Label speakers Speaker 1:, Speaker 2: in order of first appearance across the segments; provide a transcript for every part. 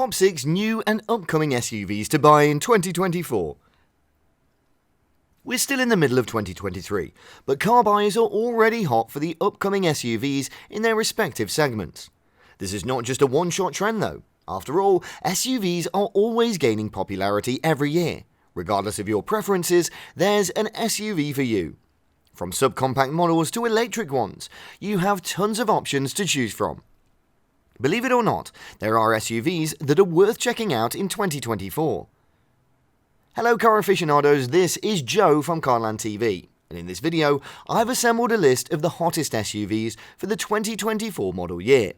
Speaker 1: top 6 new and upcoming SUVs to buy in 2024. We're still in the middle of 2023, but car buyers are already hot for the upcoming SUVs in their respective segments. This is not just a one-shot trend though. After all, SUVs are always gaining popularity every year. Regardless of your preferences, there's an SUV for you. From subcompact models to electric ones, you have tons of options to choose from. Believe it or not, there are SUVs that are worth checking out in 2024. Hello car aficionados, this is Joe from Carland TV, and in this video, I've assembled a list of the hottest SUVs for the 2024 model year.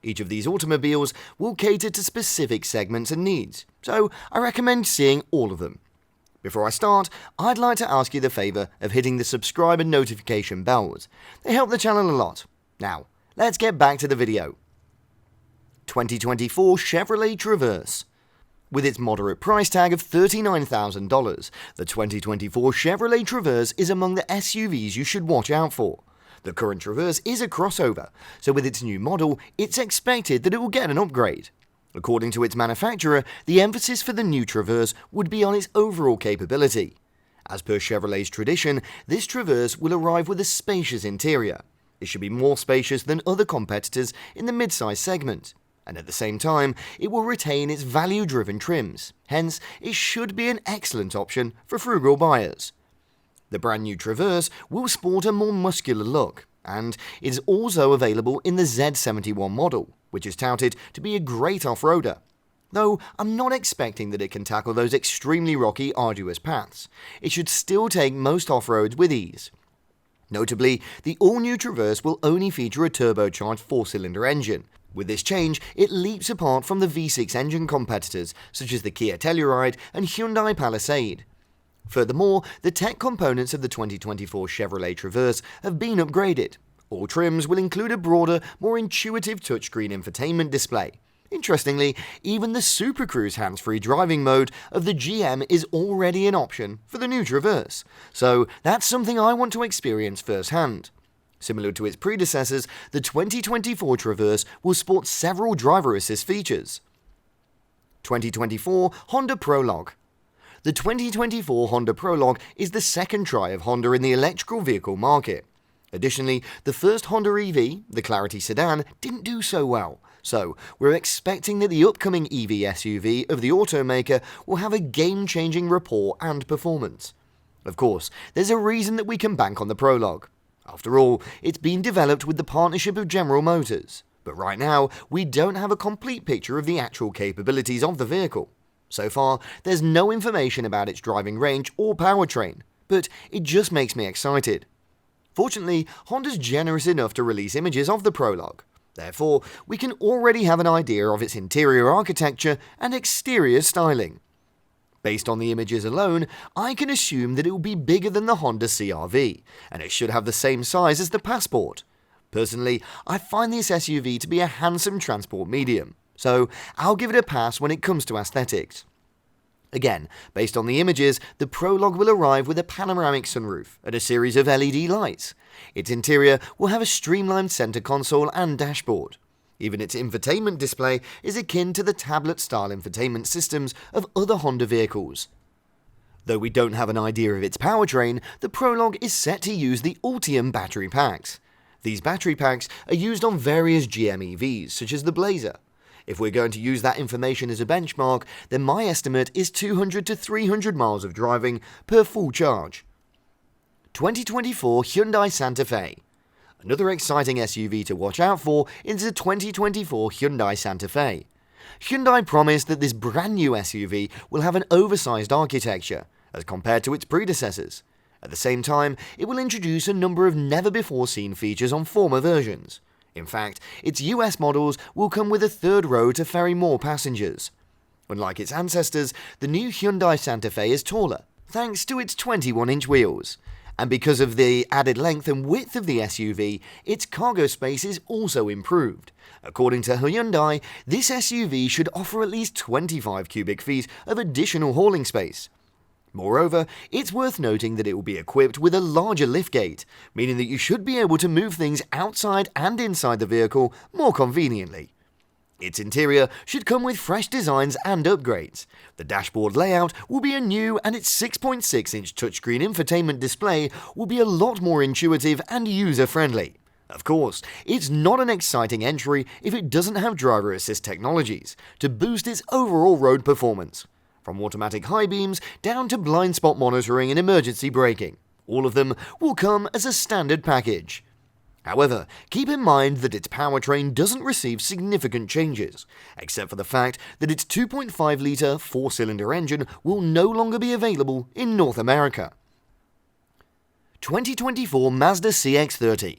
Speaker 1: Each of these automobiles will cater to specific segments and needs, so I recommend seeing all of them. Before I start, I'd like to ask you the favour of hitting the subscribe and notification bells. They help the channel a lot. Now, let's get back to the video. 2024 Chevrolet Traverse. With its moderate price tag of $39,000, the 2024 Chevrolet Traverse is among the SUVs you should watch out for. The current Traverse is a crossover, so with its new model, it's expected that it will get an upgrade. According to its manufacturer, the emphasis for the new Traverse would be on its overall capability. As per Chevrolet's tradition, this Traverse will arrive with a spacious interior. It should be more spacious than other competitors in the mid-size segment, and at the same time, it will retain its value-driven trims. Hence, it should be an excellent option for frugal buyers. The brand new Traverse will sport a more muscular look, and is also available in the Z71 model, which is touted to be a great off-roader. Though I'm not expecting that it can tackle those extremely rocky, arduous paths. It should still take most off-roads with ease. Notably, the all-new Traverse will only feature a turbocharged 4-cylinder engine. With this change, it leaps apart from the V6 engine competitors such as the Kia Telluride and Hyundai Palisade. Furthermore, the tech components of the 2024 Chevrolet Traverse have been upgraded. All trims will include a broader, more intuitive touchscreen infotainment display. Interestingly, even the Super Cruise hands-free driving mode of the GM is already an option for the new Traverse, so that's something I want to experience firsthand. Similar to its predecessors, the 2024 Traverse will sport several driver assist features. 2024 Honda Prologue. The 2024 Honda Prologue is the second try of Honda in the electrical vehicle market. Additionally, the first Honda EV, the Clarity sedan, didn't do so well, so we're expecting that the upcoming EV SUV of the automaker will have a game-changing rapport and performance. Of course, there's a reason that we can bank on the Prologue. After all, it's been developed with the partnership of General Motors, but right now we don't have a complete picture of the actual capabilities of the vehicle. So far, there's no information about its driving range or powertrain, but it just makes me excited. Fortunately, Honda's generous enough to release images of the Prologue. Therefore, we can already have an idea of its interior architecture and exterior styling. Based on the images alone, I can assume that it will be bigger than the Honda CR-V, and it should have the same size as the Passport. Personally, I find this SUV to be a handsome transport medium, so I'll give it a pass when it comes to aesthetics. Again, based on the images, the Prologue will arrive with a panoramic sunroof and a series of LED lights. Its interior will have a streamlined center console and dashboard. Even its infotainment display is akin to the tablet-style infotainment systems of other Honda vehicles. Though we don't have an idea of its powertrain, the Prologue is set to use the Ultium battery packs. These battery packs are used on various GM EVs, such as the Blazer. If we're going to use that information as a benchmark, then my estimate is 200 to 300 miles of driving per full charge. 2024 Hyundai Santa Fe. Another exciting SUV to watch out for is the 2024 Hyundai Santa Fe. Hyundai promised that this brand new SUV will have an oversized architecture, as compared to its predecessors. At the same time, it will introduce a number of never-before-seen features on former versions. In fact, its US models will come with a third row to ferry more passengers. Unlike its ancestors, the new Hyundai Santa Fe is taller, thanks to its 21-inch wheels. And because of the added length and width of the SUV, its cargo space is also improved. According to Hyundai, this SUV should offer at least 25 cubic feet of additional hauling space. Moreover, it's worth noting that it will be equipped with a larger liftgate, meaning that you should be able to move things outside and inside the vehicle more conveniently. Its interior should come with fresh designs and upgrades. The dashboard layout will be a new, and its 6.6-inch touchscreen infotainment display will be a lot more intuitive and user-friendly. Of course, it's not an exciting entry if it doesn't have driver assist technologies to boost its overall road performance. From automatic high beams down to blind spot monitoring and emergency braking, all of them will come as a standard package. However, keep in mind that its powertrain doesn't receive significant changes, except for the fact that its 2.5-litre 4-cylinder engine will no longer be available in North America. 2024 Mazda CX-30.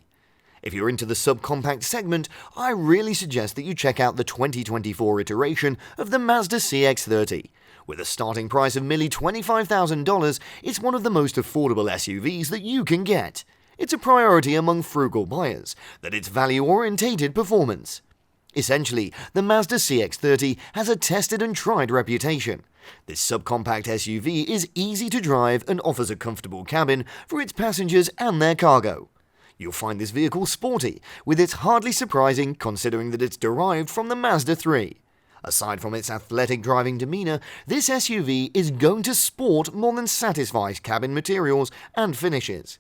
Speaker 1: If you're into the subcompact segment, I really suggest that you check out the 2024 iteration of the Mazda CX-30. With a starting price of merely $25,000, it's one of the most affordable SUVs that you can get. It's a priority among frugal buyers that its value-orientated performance. Essentially, the Mazda CX-30 has a tested and tried reputation. This subcompact SUV is easy to drive and offers a comfortable cabin for its passengers and their cargo. You'll find this vehicle sporty, with its hardly surprising considering that it's derived from the Mazda 3. Aside from its athletic driving demeanor, this SUV is going to sport more than satisfy cabin materials and finishes.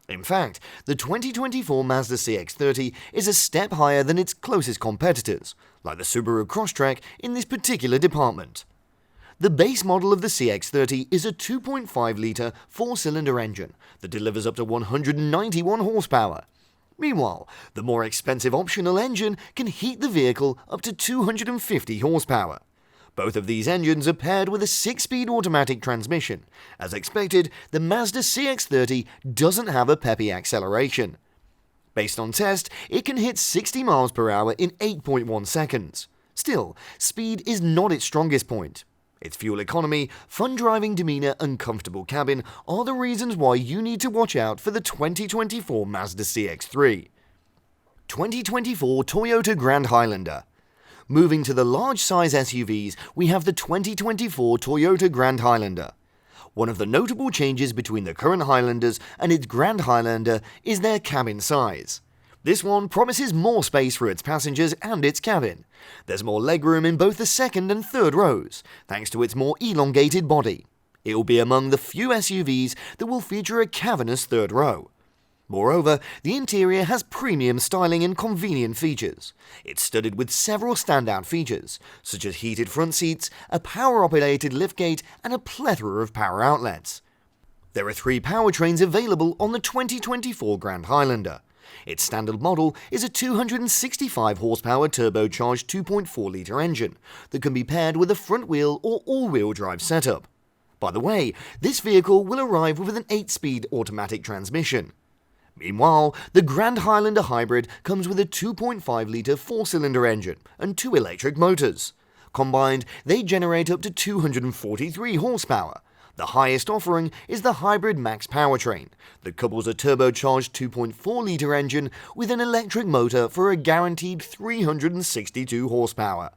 Speaker 1: In fact, the 2024 Mazda CX-30 is a step higher than its closest competitors, like the Subaru Crosstrek, in this particular department. The base model of the CX-30 is a 2.5-litre 4-cylinder engine that delivers up to 191 horsepower. Meanwhile, the more expensive optional engine can heat the vehicle up to 250 horsepower. Both of these engines are paired with a 6-speed automatic transmission. As expected, the Mazda CX-30 doesn't have a peppy acceleration. Based on test, it can hit 60 miles per hour in 8.1 seconds. Still, speed is not its strongest point. Its fuel economy, fun driving demeanor, and comfortable cabin are the reasons why you need to watch out for the 2024 Mazda CX-3. 2024 Toyota Grand Highlander. Moving to the large-size SUVs, we have the 2024 Toyota Grand Highlander. One of the notable changes between the current Highlanders and its Grand Highlander is their cabin size. This one promises more space for its passengers and its cabin. There's more legroom in both the second and third rows, thanks to its more elongated body. It will be among the few SUVs that will feature a cavernous third row. Moreover, the interior has premium styling and convenient features. It's studded with several standout features, such as heated front seats, a power-operated liftgate, and a plethora of power outlets. There are 3 powertrains available on the 2024 Grand Highlander. Its standard model is a 265 horsepower turbocharged 2.4-litre engine that can be paired with a front-wheel or all-wheel drive setup. By the way, this vehicle will arrive with an 8-speed automatic transmission. Meanwhile, the Grand Highlander Hybrid comes with a 2.5-litre 4-cylinder engine and 2 electric motors. Combined, they generate up to 243 horsepower. The highest offering is the Hybrid Max powertrain that couples a turbocharged 2.4-litre engine with an electric motor for a guaranteed 362 horsepower.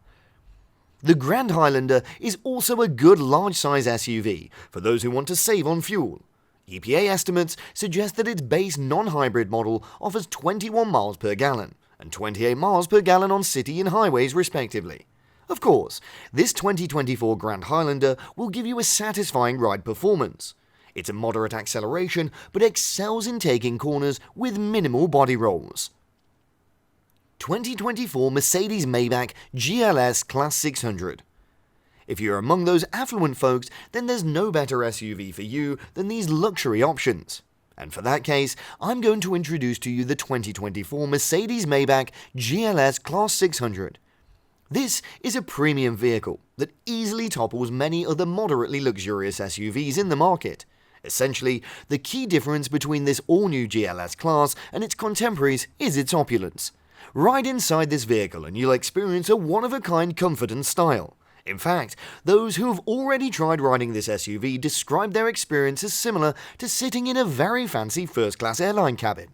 Speaker 1: The Grand Highlander is also a good large-size SUV for those who want to save on fuel. EPA estimates suggest that its base non-hybrid model offers 21 miles per gallon and 28 miles per gallon on city and highways respectively. Of course, this 2024 Grand Highlander will give you a satisfying ride performance. It's a moderate acceleration but excels in taking corners with minimal body rolls. 2024 Mercedes-Maybach GLS-Class 600. If you're among those affluent folks, then there's no better SUV for you than these luxury options. And for that case, I'm going to introduce to you the 2024 Mercedes-Maybach GLS-Class 600. This is a premium vehicle that easily topples many other moderately luxurious SUVs in the market. Essentially, the key difference between this all-new GLS class and its contemporaries is its opulence. Ride inside this vehicle and you'll experience a one-of-a-kind comfort and style. In fact, those who have already tried riding this SUV describe their experience as similar to sitting in a very fancy first-class airline cabin.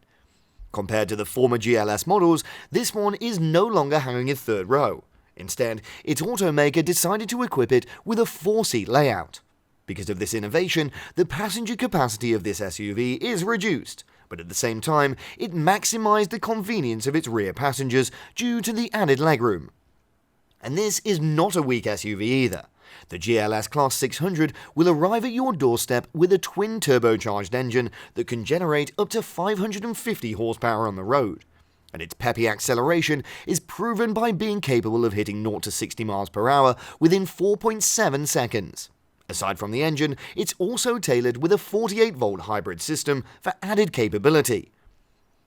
Speaker 1: Compared to the former GLS models, this one is no longer hanging in third row. Instead, its automaker decided to equip it with a 4-seat layout. Because of this innovation, the passenger capacity of this SUV is reduced, but at the same time, it maximized the convenience of its rear passengers due to the added legroom. And this is not a weak SUV either. The GLS-Class 600 will arrive at your doorstep with a twin turbocharged engine that can generate up to 550 horsepower on the road. And its peppy acceleration is proven by being capable of hitting 0 to 60 miles per hour within 4.7 seconds. Aside from the engine, it's also tailored with a 48-volt hybrid system for added capability.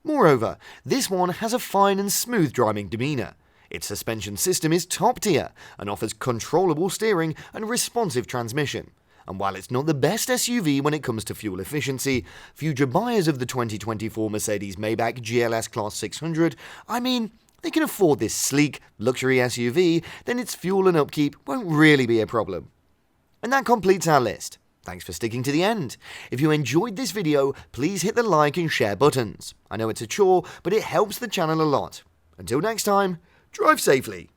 Speaker 1: Moreover, this one has a fine and smooth driving demeanor. Its suspension system is top tier and offers controllable steering and responsive transmission. And while it's not the best SUV when it comes to fuel efficiency, future buyers of the 2024 Mercedes-Maybach GLS-Class 600, they can afford this sleek, luxury SUV, then its fuel and upkeep won't really be a problem. And that completes our list. Thanks for sticking to the end. If you enjoyed this video, please hit the like and share buttons. I know it's a chore, but it helps the channel a lot. Until next time, drive safely.